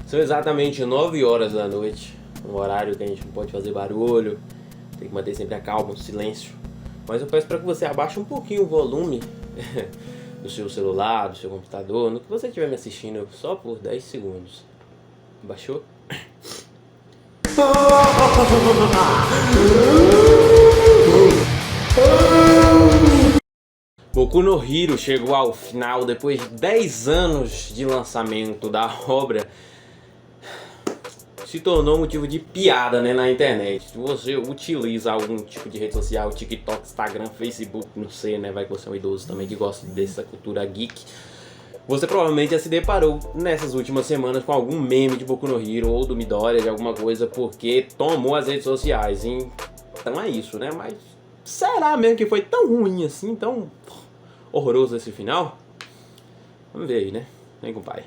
São exatamente 9 horas da noite, um horário que a gente não pode fazer barulho, tem que manter sempre a calma, o silêncio. Mas eu peço para que você abaixe um pouquinho o volume do seu celular, do seu computador, no que você estiver me assistindo, só por 10 segundos. Baixou? Boku no Hero chegou ao final depois de 10 anos de lançamento da obra. Se tornou motivo de piada, né, na internet. Se você utiliza algum tipo de rede social, TikTok, Instagram, Facebook, não sei, né, vai que você é um idoso também que gosta dessa cultura geek, você provavelmente já se deparou nessas últimas semanas com algum meme de Boku no Hero ou do Midoriya, de alguma coisa, porque tomou as redes sociais. Então é isso, né, mas será mesmo que foi tão ruim assim, tão horroroso esse final? Vamos ver aí, né? Vem com o pai.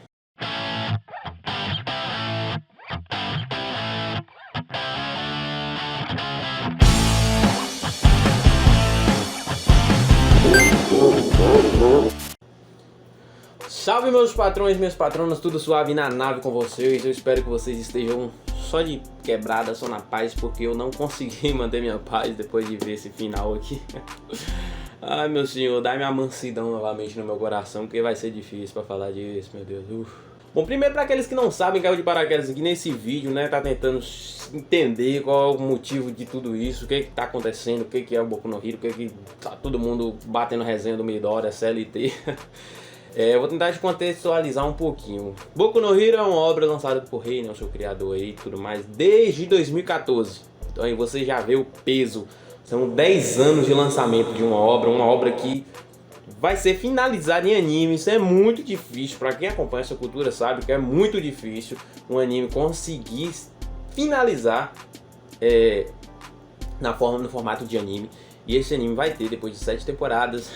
Salve meus patrões, minhas patronas, tudo suave na nave com vocês. Eu espero que vocês estejam só de quebrada, só na paz, porque eu não consegui manter minha paz depois de ver esse final aqui. Ai meu senhor, dá minha mansidão novamente no meu coração, porque vai ser difícil pra falar disso, meu Deus. Bom, primeiro para aqueles que não sabem, caiu de paraquedas aqui nesse vídeo, né, tá tentando entender qual é o motivo de tudo isso, o que tá acontecendo, o que é o Boku no Hero, o que tá todo mundo batendo resenha do Midoriya, CLT. Eu vou tentar te contextualizar um pouquinho. Boku no Hero é uma obra lançada por Rei, né, o seu criador aí e tudo mais, desde 2014. Então aí você já vê o peso. São 10 anos de lançamento de uma obra que vai ser finalizada em anime. Isso é muito difícil, para quem acompanha essa cultura sabe que é muito difícil um anime conseguir finalizar no formato de anime. E esse anime vai ter, depois de 7 temporadas,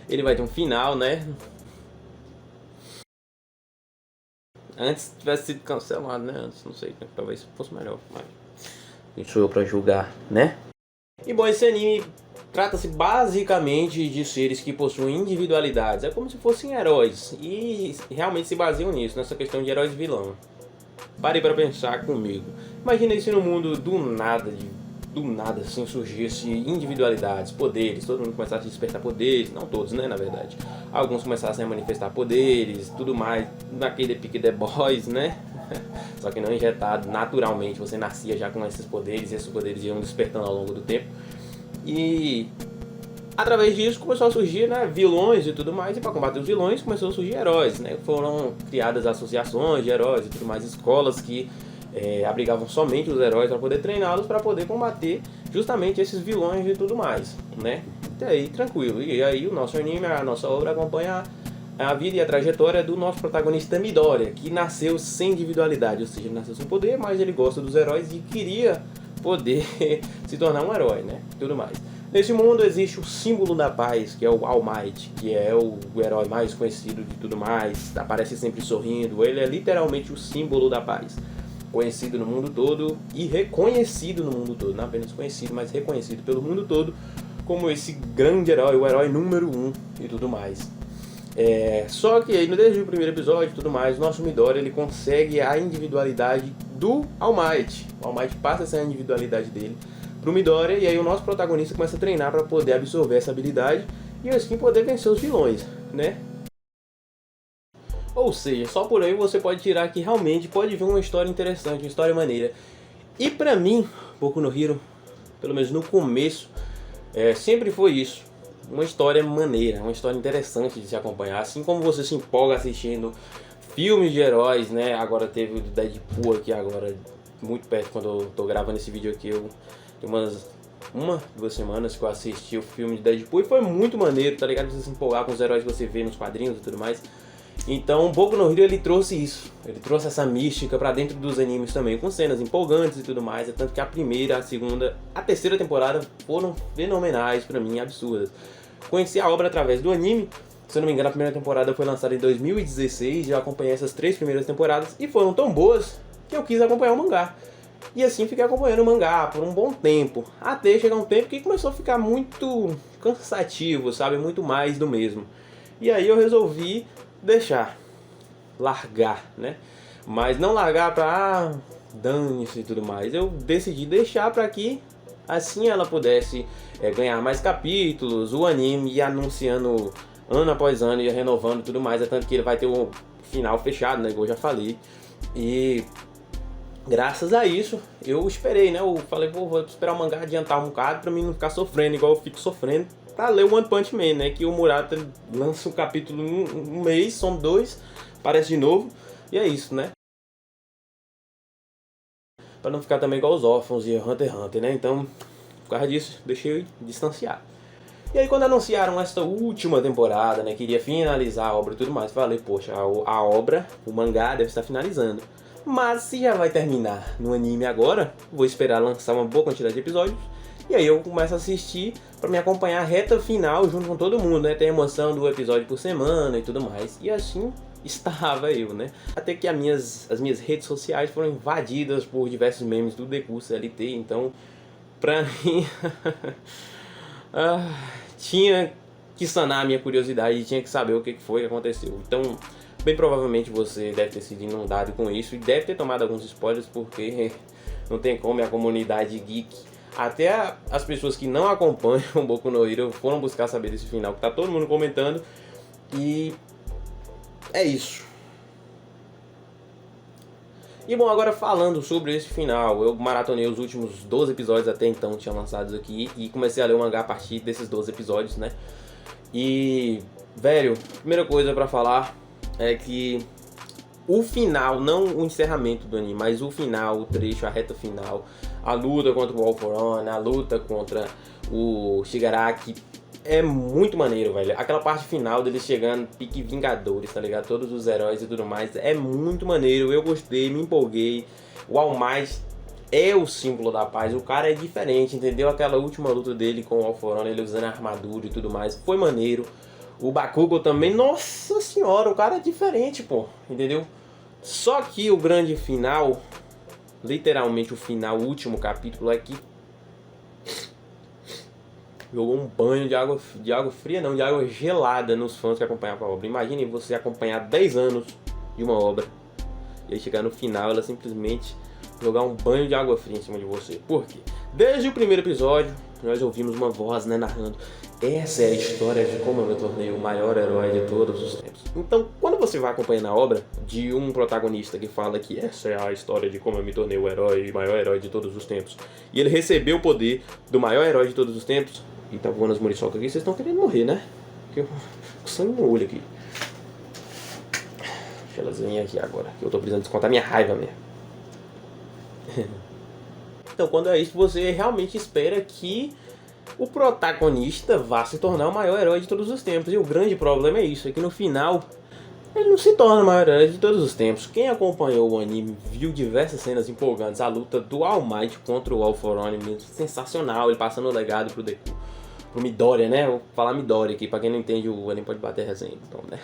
ele vai ter um final, né? Antes tivesse sido cancelado, né? Antes, não sei, talvez fosse melhor, mas quem sou eu pra julgar, né? E bom, esse anime trata-se basicamente de seres que possuem individualidades. É como se fossem heróis. E realmente se baseiam nisso, nessa questão de heróis e vilão. Pare para pensar comigo. Imagina se no mundo do nada assim surgisse individualidades, poderes, todo mundo começasse a despertar poderes, não todos, né, na verdade. Alguns começassem a manifestar poderes, tudo mais, naquele pique The Boys, né? Só que não injetado naturalmente, você nascia já com esses poderes e esses poderes iam despertando ao longo do tempo. E através disso começou a surgir, né, vilões e tudo mais, e para combater os vilões começou a surgir heróis, né? Foram criadas associações de heróis e tudo mais, escolas que abrigavam somente os heróis para poder treiná-los, para poder combater justamente esses vilões e tudo mais, né? E aí, tranquilo. E aí o nosso anime, a nossa obra acompanha a vida e a trajetória do nosso protagonista Midoriya, que nasceu sem individualidade, ou seja, ele nasceu sem poder, mas ele gosta dos heróis e queria poder se tornar um herói, né? Tudo mais. Nesse mundo existe o símbolo da paz, que é o All Might, que é o herói mais conhecido de tudo mais, aparece sempre sorrindo, ele é literalmente o símbolo da paz. Conhecido no mundo todo e reconhecido no mundo todo, não apenas conhecido, mas reconhecido pelo mundo todo como esse grande herói, o herói número 1 e tudo mais. Só que aí, desde o primeiro episódio e tudo mais, o nosso Midoriya ele consegue a individualidade do All Might. O All Might passa essa individualidade dele pro Midoriya e aí o nosso protagonista começa a treinar para poder absorver essa habilidade e assim poder vencer os vilões, né? Ou seja, só por aí você pode tirar que realmente pode ver uma história interessante, uma história maneira. E pra mim, Boku no Hero, pelo menos no começo, sempre foi isso. Uma história maneira, uma história interessante de se acompanhar. Assim como você se empolga assistindo filmes de heróis, né? Agora teve o Deadpool aqui agora, muito perto quando eu tô gravando esse vídeo aqui. Tem duas semanas que eu assisti o filme de Deadpool e foi muito maneiro, tá ligado? Você se empolgar com os heróis que você vê nos quadrinhos e tudo mais. Então, Boku no Hero ele trouxe isso, ele trouxe essa mística pra dentro dos animes também, com cenas empolgantes e tudo mais, tanto que a primeira, a segunda, a terceira temporada foram fenomenais pra mim, absurdas. Conheci a obra através do anime, se eu não me engano a primeira temporada foi lançada em 2016, já acompanhei essas 3 primeiras temporadas e foram tão boas que eu quis acompanhar o mangá. E assim fiquei acompanhando o mangá por um bom tempo, até chegar um tempo que começou a ficar muito cansativo, sabe, muito mais do mesmo. E aí eu resolvi largar, né? Mas não largar pra dane-se e tudo mais. Eu decidi deixar pra que assim ela pudesse ganhar mais capítulos, o anime ia anunciando ano após ano, ia renovando e tudo mais. É tanto que ele vai ter um final fechado, né, igual eu já falei. E graças a isso, eu esperei, né? Eu falei, vou esperar o mangá adiantar um bocado pra mim não ficar sofrendo igual eu fico sofrendo pra ler o One Punch Man, né? Que o Murata lança um capítulo um mês, são 2, parece de novo, e é isso, né? Pra não ficar também igual os órfãos e Hunter x Hunter, né? Então, por causa disso, deixei distanciar. E aí quando anunciaram esta última temporada, né? Queria finalizar a obra e tudo mais, falei, poxa, a obra, o mangá deve estar finalizando. Mas se já vai terminar no anime agora, vou esperar lançar uma boa quantidade de episódios. E aí eu começo a assistir pra me acompanhar a reta final junto com todo mundo, né? Tem a emoção do episódio por semana e tudo mais. E assim estava eu, né? Até que as minhas redes sociais foram invadidas por diversos memes do Deku CLT. Então, pra mim, tinha que sanar a minha curiosidade, tinha que saber o que foi que aconteceu. Então, bem provavelmente você deve ter sido inundado com isso e deve ter tomado alguns spoilers, porque não tem como, a comunidade geek, até as pessoas que não acompanham o Boku no Hero foram buscar saber desse final, que tá todo mundo comentando. E é isso. E bom, agora falando sobre esse final, eu maratonei os últimos 12 episódios até então, tinha lançados aqui, e comecei a ler o mangá a partir desses 12 episódios, né? E, velho, primeira coisa pra falar é que o final, não o encerramento do anime, mas o final, o trecho, a reta final, a luta contra o All For One, a luta contra o Shigaraki, é muito maneiro, velho. Aquela parte final deles chegando, pique Vingadores, tá ligado? Todos os heróis e tudo mais, é muito maneiro. Eu gostei, me empolguei. O All Might é o símbolo da paz, o cara é diferente, entendeu? Aquela última luta dele com o All For One, ele usando a armadura e tudo mais, foi maneiro. O Bakugo também, nossa senhora, o cara é diferente, pô, entendeu? Só que o grande final, literalmente o final, o último capítulo, é que jogou um banho de água fria, não, de água gelada nos fãs que acompanhavam a obra. Imagine você acompanhar 10 anos de uma obra e aí chegar no final, ela simplesmente jogar um banho de água fria em cima de você. Por quê? Desde o primeiro episódio, nós ouvimos uma voz, né, narrando: essa é a história de como eu me tornei o maior herói de todos os tempos. Então, quando você vai acompanhando a obra de um protagonista que fala que essa é a história de como eu me tornei o herói, o maior herói de todos os tempos, e ele recebeu o poder do maior herói de todos os tempos, e tá voando as muriçocas aqui, vocês estão querendo morrer, né? Porque eu com sangue no olho aqui. Deixa elas virem aqui agora, que eu tô precisando descontar minha raiva mesmo. Então, quando é isso, você realmente espera que o protagonista vá se tornar o maior herói de todos os tempos. E o grande problema é isso, é que no final ele não se torna o maior herói de todos os tempos. Quem acompanhou o anime viu diversas cenas empolgantes. A luta do All Might contra o All For One, mesmo, sensacional. Ele passando o legado pro Deku, pro Midoriya, né? Vou falar Midoriya aqui, pra quem não entende o anime pode bater resenha, então, né?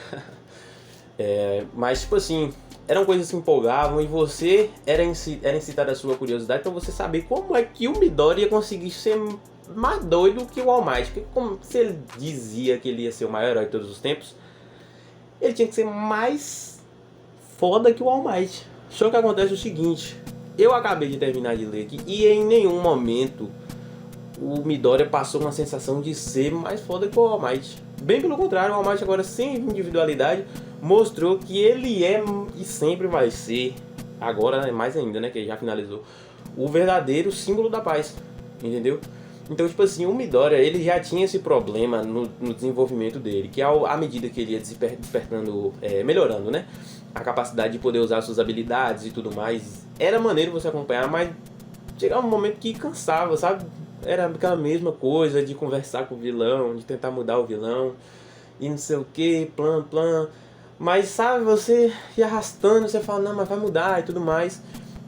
Mas tipo assim, eram coisas que empolgavam e você era incitado a sua curiosidade pra você saber como é que o Midoriya ia conseguir ser mais doido que o All Might. Porque como se ele dizia que ele ia ser o maior herói de todos os tempos, ele tinha que ser mais foda que o All Might. Só que acontece o seguinte, eu acabei de terminar de ler aqui e em nenhum momento o Midoriya passou uma sensação de ser mais foda que o All Might. Bem pelo contrário, o All Might agora sem individualidade mostrou que ele é e sempre vai ser, agora mais ainda, né, que ele já finalizou, o verdadeiro símbolo da paz, entendeu? Então, tipo assim, o Midoriya, ele já tinha esse problema no desenvolvimento dele, que à medida que ele ia despertando, melhorando, né, a capacidade de poder usar suas habilidades e tudo mais, era maneiro você acompanhar, mas chegava um momento que cansava, sabe? Era aquela mesma coisa de conversar com o vilão, de tentar mudar o vilão, e não sei o que, plan. Mas, sabe, você ia arrastando, você fala, não, mas vai mudar e tudo mais.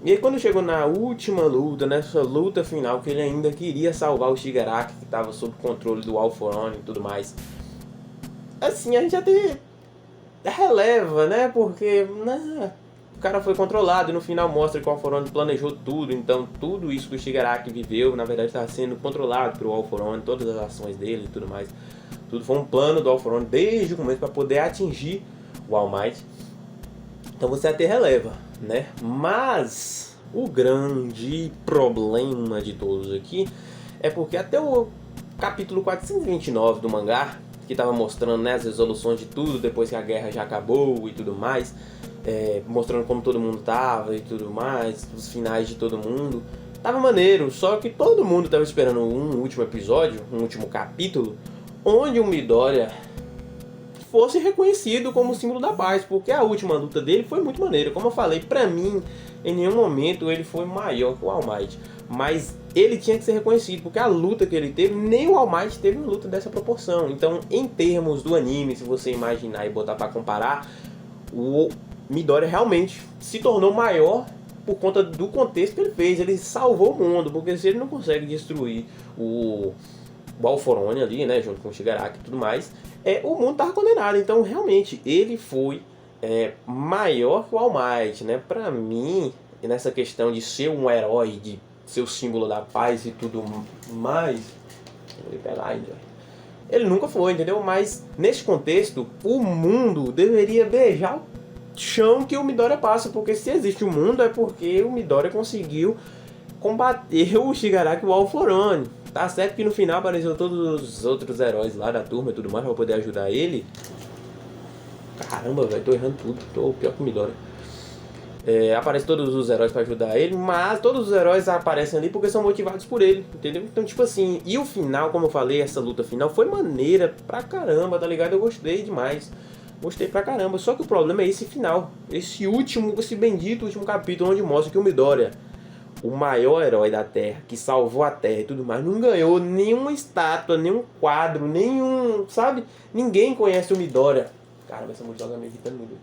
E aí quando chegou na última luta, nessa luta final, que ele ainda queria salvar o Shigaraki, que estava sob controle do All For One e tudo mais, assim, a gente até releva, né, porque né, o cara foi controlado e no final mostra que o All For One planejou tudo. Então tudo isso que o Shigaraki viveu, na verdade, estava sendo controlado pelo All For One, todas as ações dele e tudo mais. Tudo foi um plano do All For One desde o começo para poder atingir o All Might. Então você até releva. né? Mas o grande problema de todos aqui é porque até o capítulo 429 do mangá, que tava mostrando, né, as resoluções de tudo depois que a guerra já acabou e tudo mais, mostrando como todo mundo tava e tudo mais, os finais de todo mundo, tava maneiro, só que todo mundo tava esperando um último episódio, um último capítulo, onde o Midoriya fosse reconhecido como símbolo da paz, porque a última luta dele foi muito maneira. Como eu falei, pra mim, em nenhum momento ele foi maior que o All Might, mas ele tinha que ser reconhecido, porque a luta que ele teve, nem o All Might teve uma luta dessa proporção. Então, em termos do anime, se você imaginar e botar pra comparar, o Midoriya realmente se tornou maior por conta do contexto que ele fez. Ele salvou o mundo, porque se ele não consegue destruir o All For One ali, né, junto com o Shigaraki e tudo mais, o mundo tava condenado. Então, realmente, ele foi maior que o All Might, né? Pra mim, nessa questão de ser um herói, de ser o símbolo da paz e tudo mais, ele nunca foi, entendeu? Mas, nesse contexto, o mundo deveria beijar o chão que o Midoriya passa, porque se existe um mundo é porque o Midoriya conseguiu combater o Shigaraki e o All For One. Tá certo que no final apareceram todos os outros heróis lá da turma e tudo mais pra poder ajudar ele. Caramba, velho, tô errando tudo, tô pior que o Midoriya. Aparecem todos os heróis pra ajudar ele, mas todos os heróis aparecem ali porque são motivados por ele, entendeu? Então, tipo assim, e o final, como eu falei, essa luta final foi maneira pra caramba, tá ligado? Eu gostei demais. Gostei pra caramba, só que o problema é esse final. Esse bendito último capítulo onde mostra que o Midoriya, o maior herói da Terra, que salvou a Terra e tudo mais, não ganhou nenhuma estátua, nenhum quadro, nenhum, sabe? Ninguém conhece o Midoriya. Caramba, essa mulher joga meio irritando muito.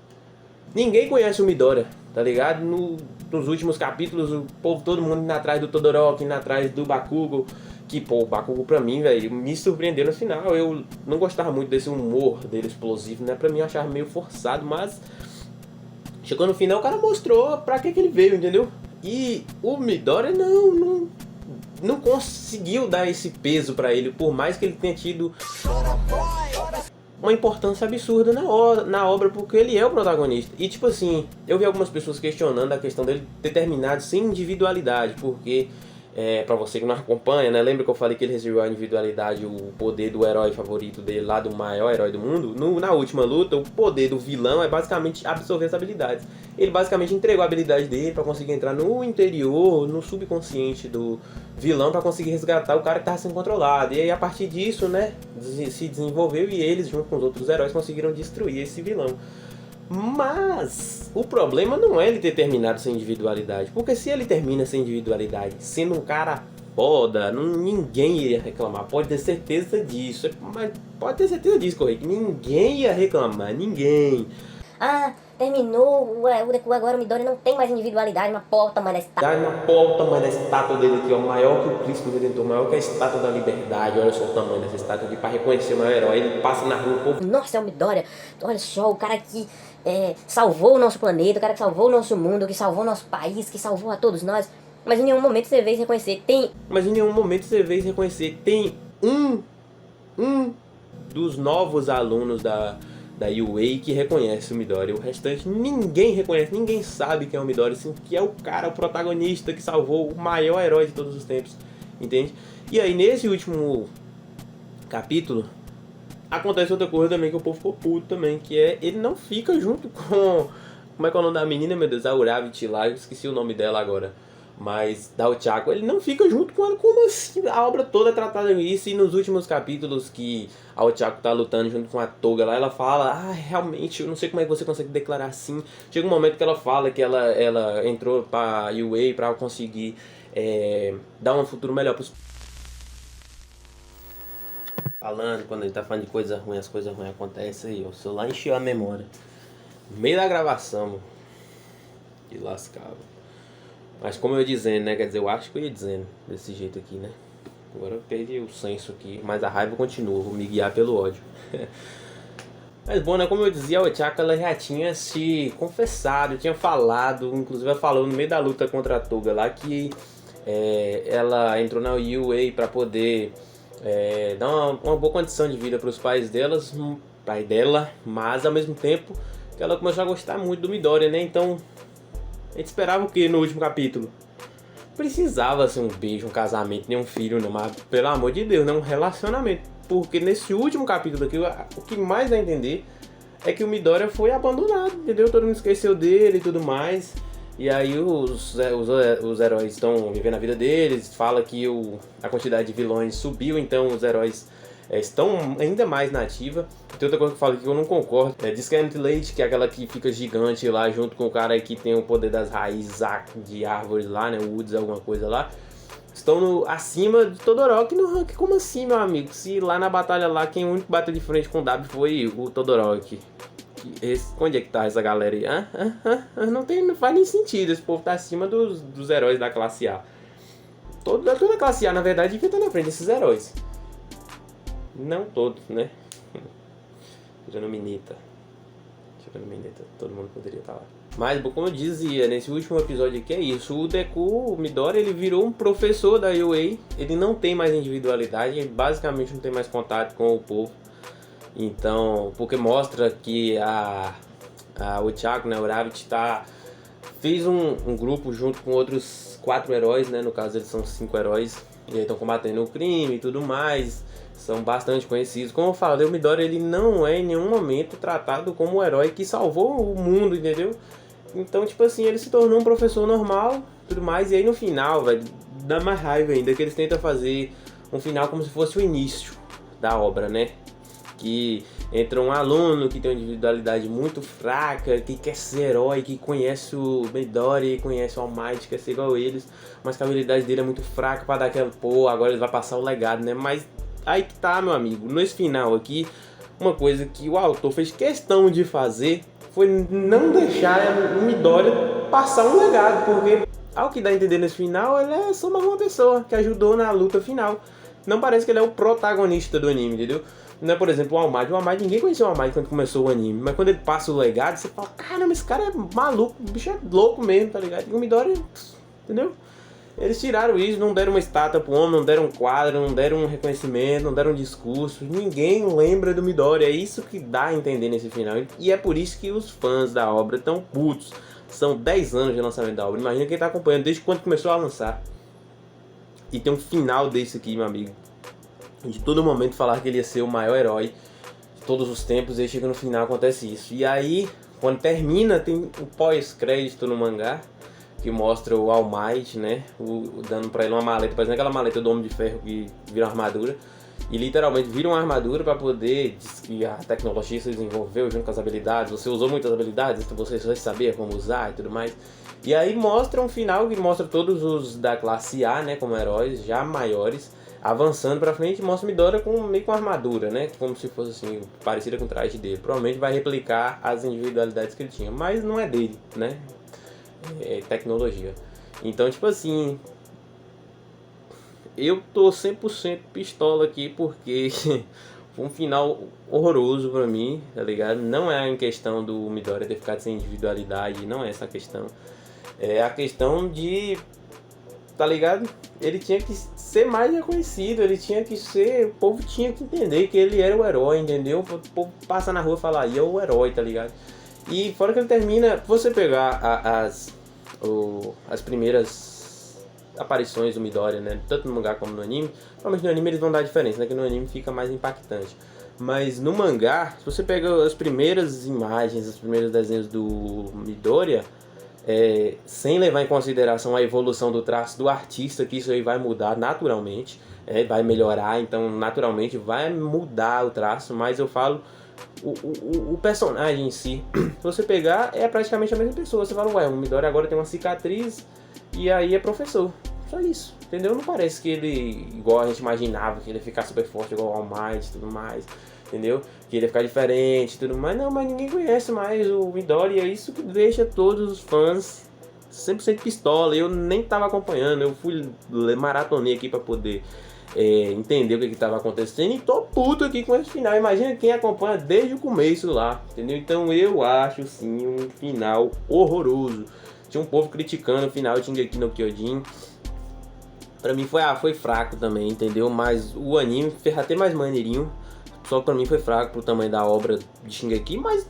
Ninguém conhece o Midoriya, tá ligado? Nos últimos capítulos, o povo, todo mundo indo atrás do Todoroki, indo atrás do Bakugo. Que, pô, o Bakugo pra mim, velho, me surpreendeu no final. Eu não gostava muito desse humor dele explosivo, né? Pra mim eu achava meio forçado, mas chegou no final, o cara mostrou pra que ele veio, entendeu? E o Midoriya não conseguiu dar esse peso pra ele, por mais que ele tenha tido uma importância absurda na obra, porque ele é o protagonista. E tipo assim, eu vi algumas pessoas questionando a questão dele ter terminado sem individualidade, porque pra você que não acompanha, né? Lembra que eu falei que ele recebeu a individualidade, o poder do herói favorito dele lá, do maior herói do mundo? Na última luta, o poder do vilão é basicamente absorver as habilidades. Ele basicamente entregou a habilidade dele pra conseguir entrar no interior, no subconsciente do vilão, pra conseguir resgatar o cara que tava sendo controlado. E aí a partir disso, né, se desenvolveu e eles, junto com os outros heróis, conseguiram destruir esse vilão. Mas o problema não é ele ter terminado sem individualidade, porque se ele termina sem individualidade, sendo um cara foda, ninguém iria reclamar, pode ter certeza disso, mas pode ter certeza disso, Correio, que ninguém ia reclamar, ninguém. Ah, terminou, o Deku agora o Midoriya não tem mais individualidade, uma porra o tamanho da estátua. Uma porra o tamanho da estátua dele aqui, ó, maior que o Cristo Redentor, maior que a estátua da liberdade, olha só o tamanho dessa estátua aqui, pra reconhecer o maior herói, ele passa na rua, o povo... Nossa, é o Midoriya, olha só, o cara que salvou o nosso planeta, o cara que salvou o nosso mundo, que salvou o nosso país, que salvou a todos nós, mas em nenhum momento você vê reconhecer, tem um dos novos alunos da UA que reconhece o Midoriya. O restante ninguém reconhece, ninguém sabe quem é o Midoriya, assim, que é o cara, o protagonista que salvou o maior herói de todos os tempos, entende? E aí nesse último capítulo acontece outra coisa também que o povo ficou puto também, que ele não fica junto com... Como é que é o nome da menina, meu Deus? A Uraviti lá, eu esqueci o nome dela agora. Mas da Ochako, ele não fica junto com ela, como assim? A obra toda é tratada nisso, e nos últimos capítulos que a Ochako tá lutando junto com a Toga lá, ela fala, realmente, eu não sei como é que você consegue declarar assim. Chega um momento que ela fala que ela entrou pra UA pra conseguir dar um futuro melhor pros... Falando, quando ele tá falando de coisa ruim, as coisas ruins acontecem aí, o celular encheu a memória. No meio da gravação, mano. Que lascava. Mas como eu ia dizendo, né? Quer dizer, eu acho que eu ia dizendo desse jeito aqui, né? Agora eu perdi o senso aqui, mas a raiva continua, vou me guiar pelo ódio. Mas bom, né? Como eu dizia, a Ochako ela já tinha se confessado, tinha falado, inclusive ela falou no meio da luta contra a Toga lá que ela entrou na UA pra poder dar uma boa condição de vida para os pais dela, mas ao mesmo tempo que ela começou a gostar muito do Midoriya, né? Então A gente esperava o que no último capítulo? Precisava ser um beijo, um casamento, nem um filho, não, mas pelo amor de Deus, não um relacionamento. Porque nesse último capítulo aqui, o que mais dá a entender é que o Midoriya foi abandonado, entendeu? Todo mundo esqueceu dele e tudo mais. E aí os heróis estão vivendo a vida deles, fala que a quantidade de vilões subiu, então os heróis estão ainda mais na ativa. Tem outra coisa que eu falo aqui que eu não concordo. Diz que a Anti-Late, que é aquela que fica gigante lá, junto com o cara que tem o poder das raízes de árvores lá, né? Woods, alguma coisa lá. Estão acima de Todoroki no rank. Como assim, meu amigo? Se lá na batalha lá, quem único bateu de frente com o W foi o Todoroki. Onde é que tá essa galera aí? Não faz nem sentido. Esse povo tá acima dos heróis da classe A. Toda a classe A, na verdade, devia estar na frente desses heróis. Não todos, né? Tirando Mineta, todo mundo poderia estar lá. Mas, como eu dizia, nesse último episódio aqui é isso. O Deku, o Midoriya, ele virou um professor da UA. Ele não tem mais individualidade, ele basicamente não tem mais contato com o povo. Então, porque mostra que o Chaco, né, o Rabbit, fez um grupo junto com outros 4 heróis, né? No caso, eles são 5 heróis. E aí estão combatendo o crime e tudo mais. São bastante conhecidos. Como eu falei, o Midoriya, ele não é em nenhum momento tratado como o herói que salvou o mundo, entendeu? Então, tipo assim, ele se tornou um professor normal, tudo mais. E aí no final, velho, dá mais raiva ainda, que eles tentam fazer um final como se fosse o início da obra, né? Que entra um aluno que tem uma individualidade muito fraca, que quer ser herói, que conhece o Midoriya, conhece o All Might, quer ser igual a eles, mas que a habilidade dele é muito fraca pra dar aquela, pô, agora ele vai passar o legado, né? Mas aí que tá, meu amigo, nesse final aqui, uma coisa que o autor fez questão de fazer foi não deixar o Midoriya passar um legado, porque ao que dá a entender nesse final, ele é só mais uma pessoa que ajudou na luta final. Não parece que ele é o protagonista do anime, entendeu? Não é, por exemplo, o All Might. O All Might, ninguém conhecia o All Might quando começou o anime. Mas quando ele passa o legado, você fala, caramba, esse cara é maluco, o bicho é louco mesmo, tá ligado? E o Midoriya, entendeu? Eles tiraram isso, não deram uma estátua pro homem, não deram um quadro, não deram um reconhecimento, não deram um discurso. Ninguém lembra do Midoriya. É isso que dá a entender nesse final. E é por isso que os fãs da obra estão putos. São 10 anos de lançamento da obra. Imagina quem tá acompanhando desde quando começou a lançar. E tem um final desse aqui, meu amigo. De todo momento falar que ele ia ser o maior herói de todos os tempos. E aí chega no final, acontece isso. E aí, quando termina, tem o pós-crédito no mangá, que mostra o All Might, né, dando pra ele uma maleta, parecendo aquela maleta do Homem de Ferro que vira uma armadura. E literalmente vira uma armadura pra poder, diz que a tecnologia se desenvolveu junto com as habilidades. Você usou muitas habilidades, então você só sabia como usar e tudo mais. E aí mostra um final que mostra todos os da classe A, né, como heróis, já maiores, avançando pra frente, e mostra o Midoriya meio com armadura, né, como se fosse assim, parecida com o traje dele. Provavelmente vai replicar as individualidades que ele tinha, mas não é dele, né. É tecnologia. Então, tipo assim, eu tô 100% pistola aqui porque foi um final horroroso pra mim, tá ligado? Não é em questão do Midoriya ter ficado sem individualidade, não é essa a questão. É a questão de, tá ligado? Ele tinha que ser mais reconhecido, ele tinha que ser, o povo tinha que entender que ele era o herói, entendeu? O povo passa na rua e fala, e é o herói, tá ligado? E fora que ele termina, você pegar as primeiras aparições do Midoriya, né, tanto no mangá como no anime, provavelmente no anime eles vão dar diferença, né, que no anime fica mais impactante. Mas no mangá, se você pega as primeiras imagens, os primeiros desenhos do Midoriya, sem levar em consideração a evolução do traço do artista, que isso aí vai mudar naturalmente, vai melhorar, então naturalmente vai mudar o traço, mas eu falo o personagem em si, se você pegar, é praticamente a mesma pessoa. Você fala, ué, o Midoriya agora tem uma cicatriz e aí é professor. Só isso, entendeu? Não parece que ele, igual a gente imaginava, que ele ia ficar super forte igual o All Might e tudo mais, entendeu? Que ele ia ficar diferente e tudo mais. Não, mas ninguém conhece mais o Midoriya, é isso que deixa todos os fãs 100% pistola. Eu nem tava acompanhando, eu fui maratonei aqui pra poder entender o que estava acontecendo e tô puto aqui com esse final. Imagina quem acompanha desde o começo lá, entendeu? Então eu acho sim um final horroroso. Tinha um povo criticando o final de Shingeki no Kyojin. Pra mim foi fraco também, entendeu? Mas o anime fez até mais maneirinho. Só que pra mim foi fraco pro tamanho da obra de Shingeki, mas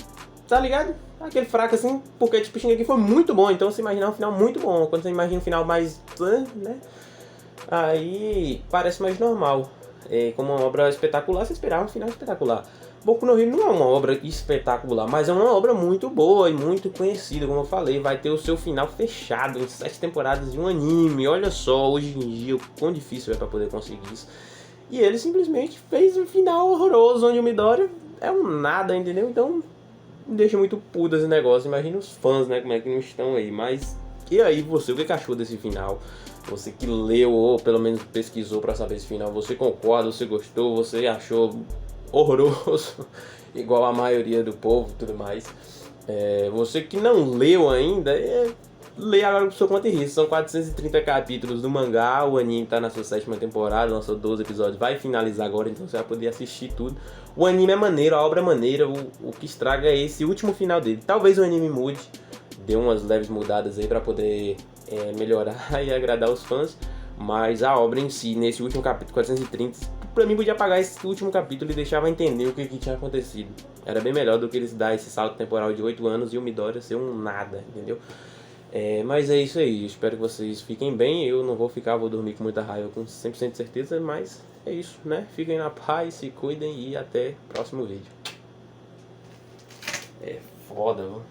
tá ligado? aquele fraco assim, porque tipo, Shingeki foi muito bom, então você imagina um final muito bom. Quando você imagina um final mais, né, aí parece mais normal. Como uma obra espetacular, você esperava um final espetacular. Boku no Hero não é uma obra espetacular, mas é uma obra muito boa e muito conhecida, como eu falei. Vai ter o seu final fechado em 7 temporadas de um anime. Olha só, hoje em dia, o quão difícil é pra poder conseguir isso. E ele simplesmente fez um final horroroso, onde o Midori é um nada, entendeu? Então, me deixa muito puto esse negócio. Imagina os fãs, né, como é que não estão aí. Mas, e aí, você, o que achou desse final? Você que leu ou pelo menos pesquisou pra saber esse final, você concorda, você gostou, você achou horroroso, igual a maioria do povo e tudo mais. Você que não leu ainda, lê agora por sua conta e risco. São 430 capítulos do mangá, o anime tá na sua 7ª temporada, lançou 12 episódios, vai finalizar agora, então você vai poder assistir tudo. O anime é maneiro, a obra é maneira, o que estraga é esse último final dele. Talvez o anime mude, dê umas leves mudadas aí pra poder melhorar e agradar os fãs, mas a obra em si, nesse último capítulo 430, pra mim podia apagar esse último capítulo e deixava entender o que tinha acontecido. Era bem melhor do que eles dar esse salto temporal de 8 anos e o Midoriya ser um nada, entendeu? Mas é isso aí, espero que vocês fiquem bem. Eu não vou ficar, vou dormir com muita raiva com 100% de certeza, mas é isso, né? Fiquem na paz, se cuidem e até o próximo vídeo. É foda, mano.